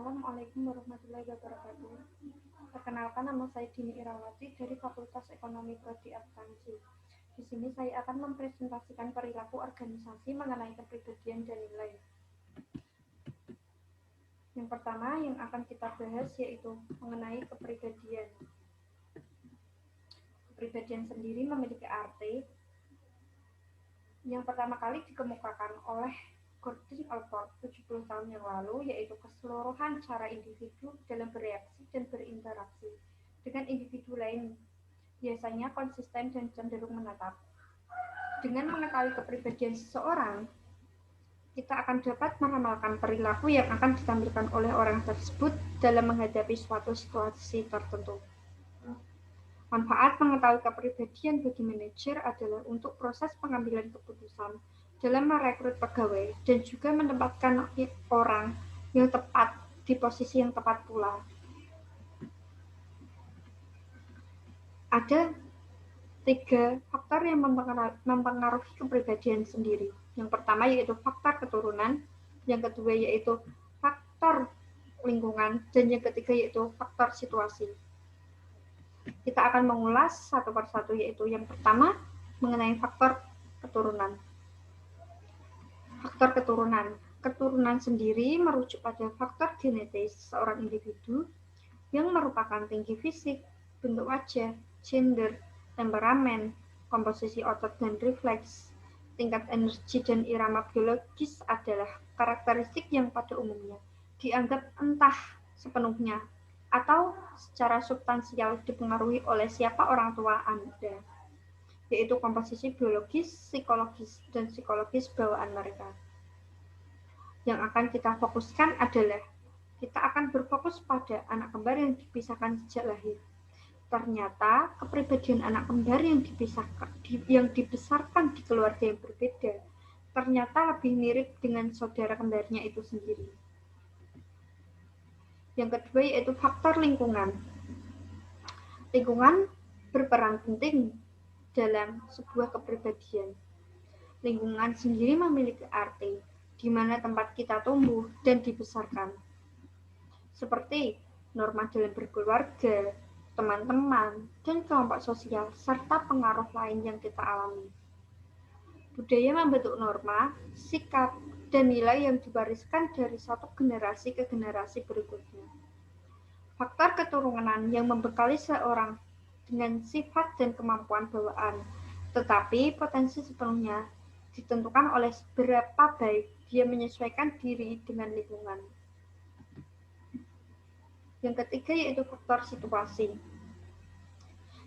Assalamualaikum warahmatullahi wabarakatuh. Perkenalkan, nama saya Dini Irawati dari Fakultas Ekonomi Prodi Akuntansi. Di sini saya akan mempresentasikan perilaku organisasi mengenai kepribadian dan nilai. Yang pertama yang akan kita bahas yaitu mengenai kepribadian. Kepribadian sendiri memiliki arti yang pertama kali dikemukakan oleh Gordon Allport 70 tahun yang lalu, yaitu keseluruhan cara individu dalam bereaksi dan berinteraksi dengan individu lain, biasanya konsisten dan cenderung menatap. Dengan mengetahui kepribadian seseorang, kita akan dapat meramalkan perilaku yang akan ditampilkan oleh orang tersebut dalam menghadapi suatu situasi tertentu. Manfaat mengetahui kepribadian bagi manajer adalah untuk proses pengambilan keputusan dalam merekrut pegawai dan juga menempatkan orang yang tepat di posisi yang tepat pula. Ada 3 faktor yang mempengaruhi kepribadian sendiri. Yang pertama yaitu faktor keturunan, yang kedua yaitu faktor lingkungan, dan yang ketiga yaitu faktor situasi. Kita akan mengulas satu persatu, yaitu yang pertama mengenai faktor keturunan. Faktor keturunan. Keturunan sendiri merujuk pada faktor genetis seorang individu yang merupakan tinggi fisik, bentuk wajah, gender, temperamen, komposisi otot dan refleks, tingkat energi dan irama biologis adalah karakteristik yang pada umumnya dianggap entah sepenuhnya atau secara substansial dipengaruhi oleh siapa orang tua Anda, yaitu komposisi biologis, psikologis, dan psikologis bawaan mereka. Yang akan kita fokuskan adalah kita akan berfokus pada anak kembar yang dipisahkan sejak lahir. Ternyata kepribadian anak kembar yang dibesarkan di keluarga yang berbeda ternyata lebih mirip dengan saudara kembarnya itu sendiri. Yang kedua yaitu faktor lingkungan. Lingkungan berperan penting dalam sebuah kepribadian. Lingkungan sendiri memiliki arti di mana tempat kita tumbuh dan dibesarkan, seperti norma dalam berkeluarga, teman-teman, dan kelompok sosial, serta pengaruh lain yang kita alami. Budaya membentuk norma, sikap, dan nilai yang diwariskan dari satu generasi ke generasi berikutnya. Faktor keturunan yang membekali seorang dengan sifat dan kemampuan bawaan, tetapi potensi sepenuhnya ditentukan oleh seberapa baik dia menyesuaikan diri dengan lingkungan. Yang ketiga yaitu faktor situasi.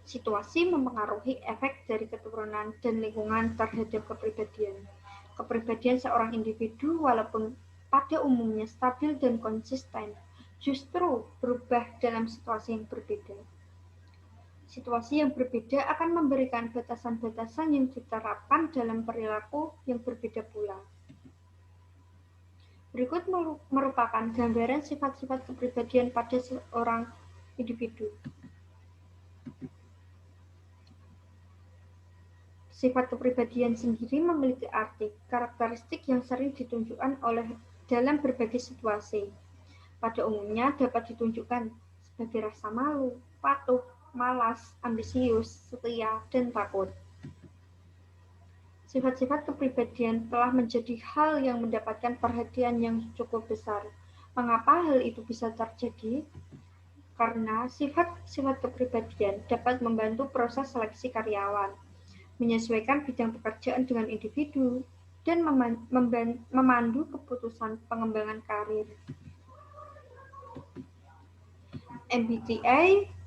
Situasi mempengaruhi efek dari keturunan dan lingkungan terhadap kepribadian. Kepribadian seorang individu walaupun pada umumnya stabil dan konsisten, justru berubah dalam situasi yang berbeda. Situasi yang berbeda akan memberikan batasan-batasan yang diterapkan dalam perilaku yang berbeda pula. Berikut merupakan gambaran sifat-sifat kepribadian pada seorang individu. Sifat kepribadian sendiri memiliki arti, karakteristik yang sering ditunjukkan oleh dalam berbagai situasi. Pada umumnya dapat ditunjukkan sebagai rasa malu, patuh, malas, ambisius, setia, dan takut. Sifat-sifat kepribadian telah menjadi hal yang mendapatkan perhatian yang cukup besar. Mengapa hal itu bisa terjadi? Karena sifat-sifat kepribadian dapat membantu proses seleksi karyawan, menyesuaikan bidang pekerjaan dengan individu, dan memandu keputusan pengembangan karir. MBTI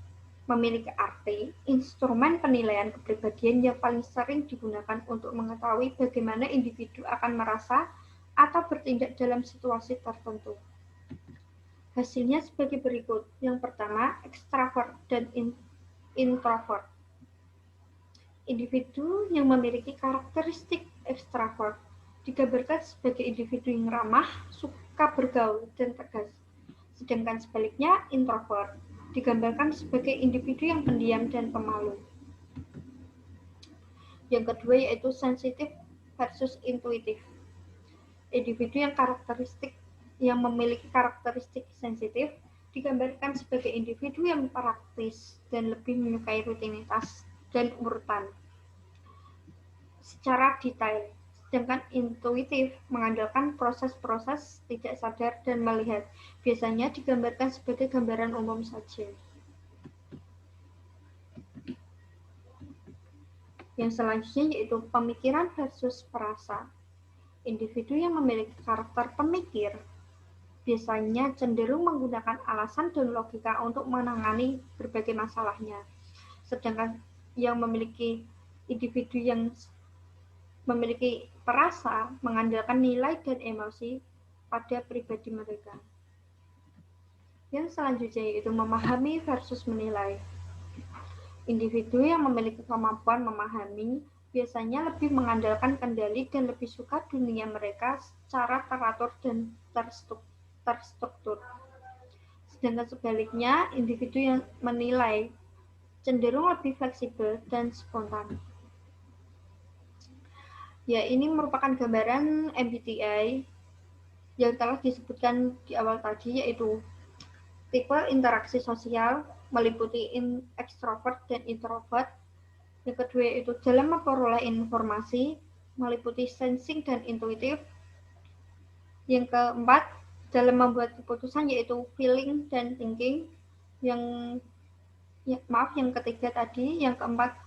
memiliki arti instrumen penilaian kepribadian yang paling sering digunakan untuk mengetahui bagaimana individu akan merasa atau bertindak dalam situasi tertentu. Hasilnya sebagai berikut. Yang pertama, ekstrovert dan introvert. Individu yang memiliki karakteristik ekstrovert digambarkan sebagai individu yang ramah, suka bergaul, dan tegas. Sedangkan sebaliknya, introvert digambarkan sebagai individu yang pendiam dan pemalu. Yang kedua yaitu sensitif versus intuitif. Individu yang karakteristik yang memiliki karakteristik sensitif digambarkan sebagai individu yang praktis dan lebih menyukai rutinitas dan urutan secara detail, sedangkan intuitif mengandalkan proses-proses tidak sadar dan melihat, biasanya digambarkan sebagai gambaran umum saja. Yang selanjutnya yaitu pemikiran versus perasa. Individu yang memiliki karakter pemikir biasanya cenderung menggunakan alasan dan logika untuk menangani berbagai masalahnya. Sedangkan yang memiliki individu yang memiliki perasa mengandalkan nilai dan emosi pada pribadi mereka. Yang selanjutnya yaitu memahami versus menilai. Individu yang memiliki kemampuan memahami biasanya lebih mengandalkan kendali dan lebih suka dunia mereka secara teratur dan terstruktur. Sedangkan sebaliknya, individu yang menilai cenderung lebih fleksibel dan spontan. Ya, ini merupakan gambaran MBTI yang telah disebutkan di awal tadi, yaitu tipe interaksi sosial meliputi ekstrovert dan introvert. Yang kedua yaitu dalam memperoleh informasi meliputi sensing dan intuitif. Yang keempat dalam membuat keputusan yaitu feeling dan thinking. Yang ketiga tadi, yang keempat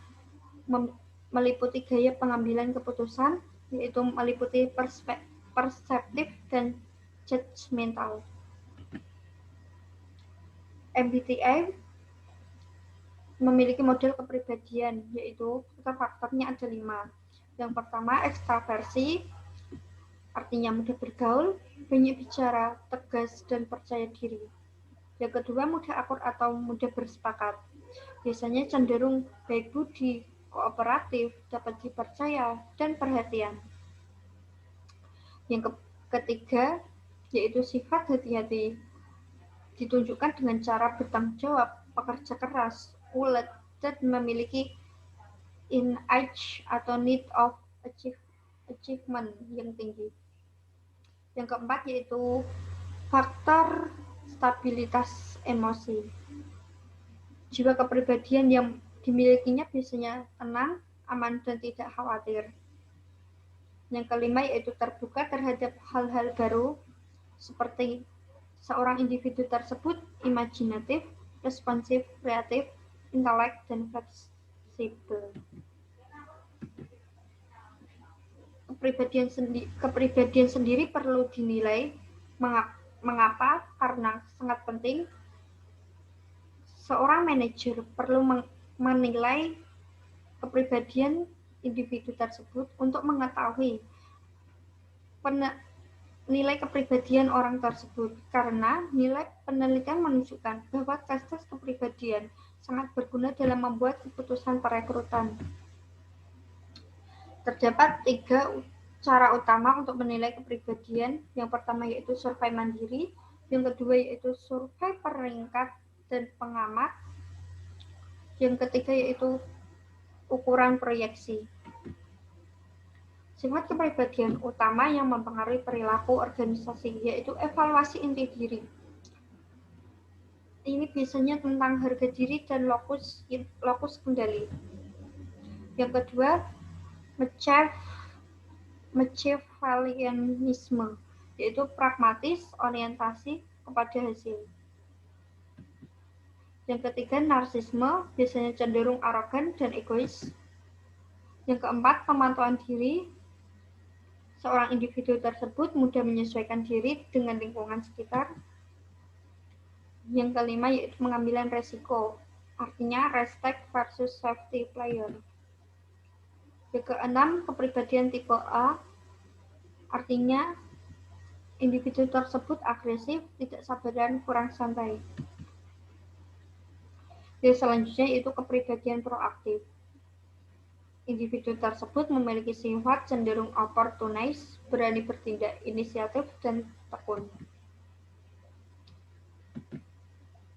meliputi gaya pengambilan keputusan yaitu meliputi perseptif dan judgmental. MBTI memiliki model kepribadian, yaitu faktornya ada 5. Yang pertama, ekstraversi, artinya mudah bergaul, banyak bicara, tegas, dan percaya diri. Yang kedua, mudah akur atau mudah bersepakat. Biasanya cenderung baik budi, kooperatif, dapat dipercaya, dan perhatian. Yang ketiga, yaitu sifat hati-hati, ditunjukkan dengan cara bertanggung jawab, pekerja keras, ulet, dan memiliki in-edge atau need of achievement yang tinggi. Yang keempat yaitu faktor stabilitas emosi. Jiwa kepribadian yang dimilikinya biasanya tenang, aman, dan tidak khawatir. Yang kelima yaitu terbuka terhadap hal-hal baru, seperti seorang individu tersebut imajinatif, responsif, kreatif, intelek, dan fleksibel. Kepribadian sendiri perlu dinilai. Mengapa? Karena sangat penting. Seorang manajer perlu menilai kepribadian individu tersebut untuk mengetahui nilai kepribadian orang tersebut, karena nilai penelitian menunjukkan bahwa tes-tes kepribadian sangat berguna dalam membuat keputusan perekrutan. Terdapat 3 cara utama untuk menilai kepribadian. Yang pertama yaitu survei mandiri, yang kedua yaitu survei peringkat dan pengamat, yang ketiga yaitu ukuran proyeksi. Sifat kepribadian utama yang mempengaruhi perilaku organisasi yaitu evaluasi inti diri. Ini biasanya tentang harga diri dan lokus kendali. Yang kedua, Machiavellianisme, yaitu pragmatis, orientasi kepada hasil. Yang ketiga, narsisme, biasanya cenderung arogan dan egois. Yang keempat, pemantauan diri. Seorang individu tersebut mudah menyesuaikan diri dengan lingkungan sekitar. Yang kelima yaitu pengambilan resiko, artinya respect versus safety player. Yang keenam, kepribadian tipe A, artinya individu tersebut agresif, tidak sabar, dan kurang santai. Yang selanjutnya yaitu kepribadian proaktif. Individu tersebut memiliki sifat cenderung oportunis, berani bertindak inisiatif, dan tekun.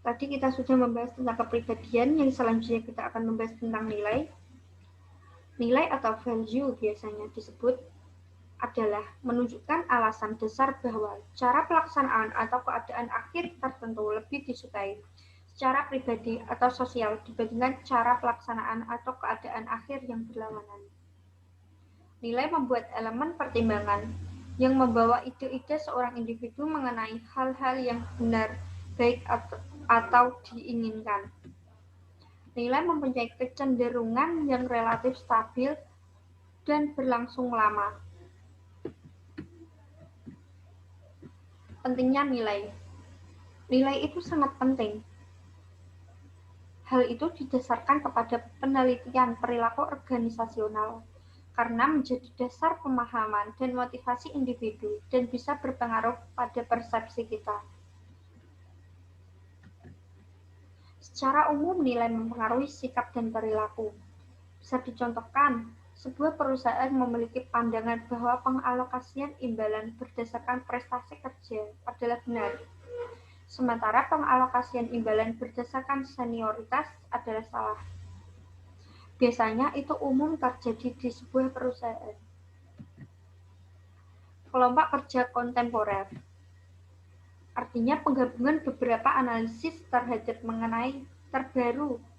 Tadi kita sudah membahas tentang kepribadian, yang selanjutnya kita akan membahas tentang nilai. Nilai atau value biasanya disebut. adalah menunjukkan alasan dasar bahwa cara pelaksanaan atau keadaan akhir tertentu lebih disukai secara pribadi atau sosial dibandingkan cara pelaksanaan atau keadaan akhir yang berlawanan. Nilai membuat elemen pertimbangan yang membawa ide-ide seorang individu mengenai hal-hal yang benar, baik atau diinginkan. Nilai mempunyai kecenderungan yang relatif stabil dan berlangsung lama. Pentingnya nilai. Nilai itu sangat penting. Hal itu didasarkan kepada penelitian perilaku organisasional karena menjadi dasar pemahaman dan motivasi individu dan bisa berpengaruh pada persepsi kita. Secara umum, nilai mempengaruhi sikap dan perilaku. Bisa dicontohkan, sebuah perusahaan memiliki pandangan bahwa pengalokasian imbalan berdasarkan prestasi kerja adalah benar. Sementara pengalokasian imbalan berdasarkan senioritas adalah salah. Biasanya itu umum terjadi di sebuah perusahaan. Kelompok kerja kontemporer. Artinya penggabungan beberapa analisis terbaru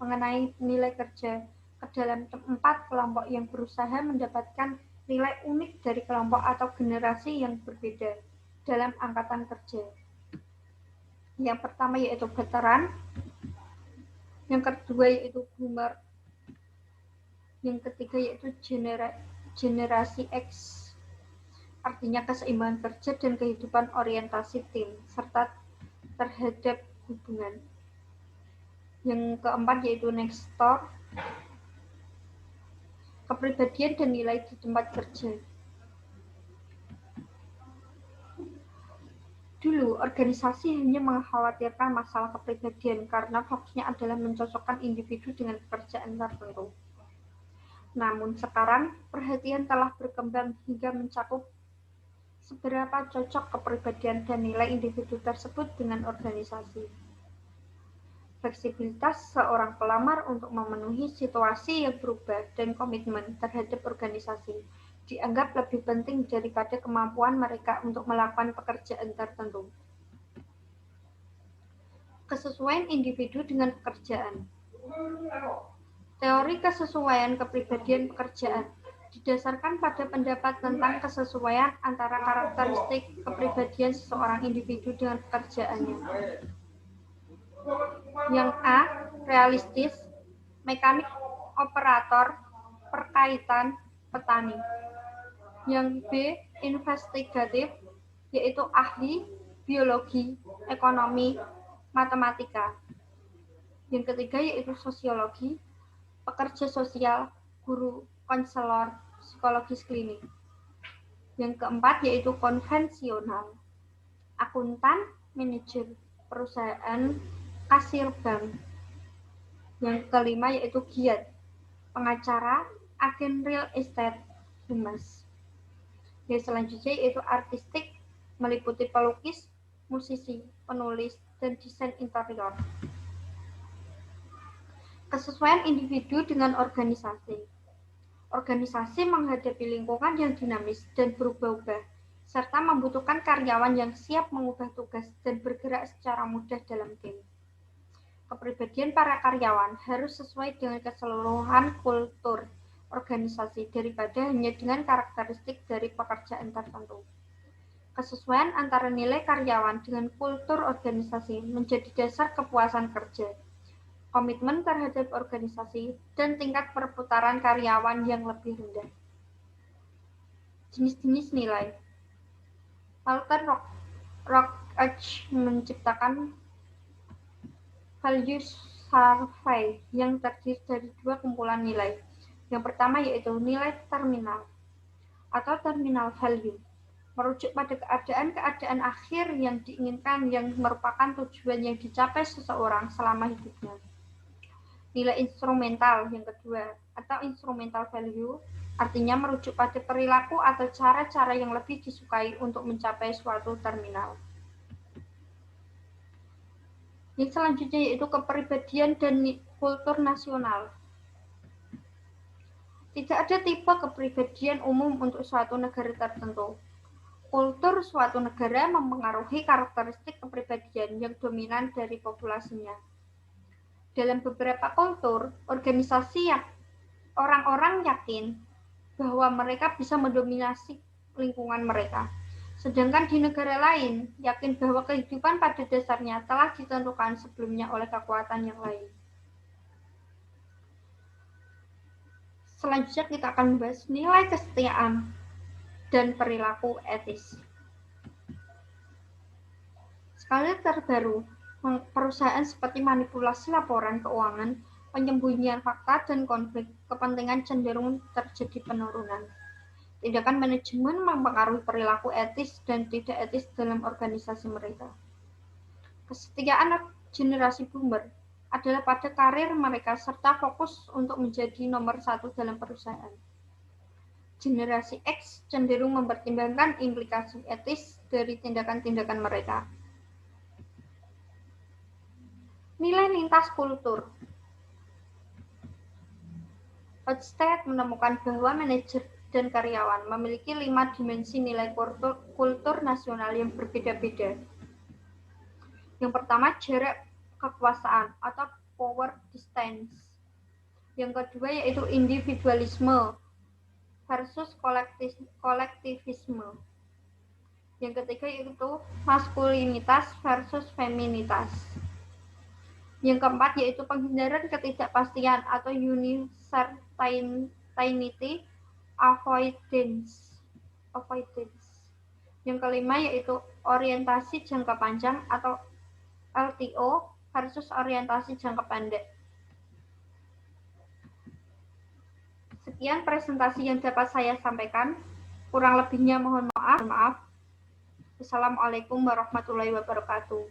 mengenai nilai kerja ke dalam 4 kelompok yang berusaha mendapatkan nilai unik dari kelompok atau generasi yang berbeda dalam angkatan kerja. Yang pertama yaitu veteran, yang kedua yaitu boomer, yang ketiga yaitu generasi X, artinya keseimbangan kerja dan kehidupan orientasi tim, serta terhadap hubungan. Yang keempat yaitu Nestor, kepribadian dan nilai di tempat kerja. Dulu, organisasi hanya mengkhawatirkan masalah kepribadian karena fokusnya adalah mencocokkan individu dengan pekerjaan tertentu. Namun sekarang, perhatian telah berkembang hingga mencakup seberapa cocok kepribadian dan nilai individu tersebut dengan organisasi. Fleksibilitas seorang pelamar untuk memenuhi situasi yang berubah dan komitmen terhadap organisasi dianggap lebih penting daripada kemampuan mereka untuk melakukan pekerjaan tertentu. Kesesuaian individu dengan pekerjaan. Teori kesesuaian kepribadian pekerjaan didasarkan pada pendapat tentang kesesuaian antara karakteristik kepribadian seseorang individu dengan pekerjaannya. Yang A, realistis, mekanik operator, perkaitan, petani. Yang B, investigatif, yaitu ahli, biologi, ekonomi, matematika. Yang ketiga yaitu sosiologi, pekerja sosial, guru, konselor, psikologis klinik. Yang keempat yaitu konvensional, akuntan, manajer perusahaan, kasir bank. Yang kelima yaitu giat, pengacara, agen real estate, humas. Yang selanjutnya yaitu artistik, meliputi pelukis, musisi, penulis, dan desain interior. Kesesuaian individu dengan organisasi. Organisasi menghadapi lingkungan yang dinamis dan berubah-ubah, serta membutuhkan karyawan yang siap mengubah tugas dan bergerak secara mudah dalam tim. Kepribadian para karyawan harus sesuai dengan keseluruhan kultur organisasi daripada hanya dengan karakteristik dari pekerjaan tertentu. Kesesuaian antara nilai karyawan dengan kultur organisasi menjadi dasar kepuasan kerja, komitmen terhadap organisasi, dan tingkat perputaran karyawan yang lebih rendah. Jenis-jenis nilai. Walter Rockach menciptakan value survey yang terdiri dari 2 kumpulan nilai. Yang pertama yaitu nilai terminal atau terminal value, merujuk pada keadaan-keadaan akhir yang diinginkan yang merupakan tujuan yang dicapai seseorang selama hidupnya. Nilai instrumental yang kedua atau instrumental value artinya merujuk pada perilaku atau cara-cara yang lebih disukai untuk mencapai suatu terminal. Yang selanjutnya yaitu kepribadian dan kultur nasional. Tidak ada tipe kepribadian umum untuk suatu negara tertentu. Kultur suatu negara mempengaruhi karakteristik kepribadian yang dominan dari populasinya. Dalam beberapa kultur, organisasi yang orang-orang yakin bahwa mereka bisa mendominasi lingkungan mereka. Sedangkan di negara lain, yakin bahwa kehidupan pada dasarnya telah ditentukan sebelumnya oleh kekuatan yang lain. Selanjutnya kita akan membahas nilai kesetiaan dan perilaku etis. Skala terbaru, perusahaan seperti manipulasi laporan keuangan, penyembunyian fakta, dan konflik kepentingan cenderung terjadi penurunan. Tindakan manajemen mempengaruhi perilaku etis dan tidak etis dalam organisasi mereka. Kesetiaan generasi boomer adalah pada karir mereka serta fokus untuk menjadi nomor satu dalam perusahaan. Generasi X cenderung mempertimbangkan implikasi etis dari tindakan-tindakan mereka. Nilai lintas kultur. Hochstadt menemukan bahwa manajer dan karyawan memiliki 5 dimensi nilai kultur nasional yang berbeda-beda. Yang pertama, jarak kekuasaan atau power distance. Yang kedua yaitu individualisme versus kolektivisme. Yang ketiga yaitu maskulinitas versus feminitas. Yang keempat yaitu penghindaran ketidakpastian atau uncertainty avoidance. Yang kelima yaitu orientasi jangka panjang atau LTO versus orientasi jangka pendek. Sekian presentasi yang dapat saya sampaikan. Kurang lebihnya mohon maaf. Assalamualaikum warahmatullahi wabarakatuh.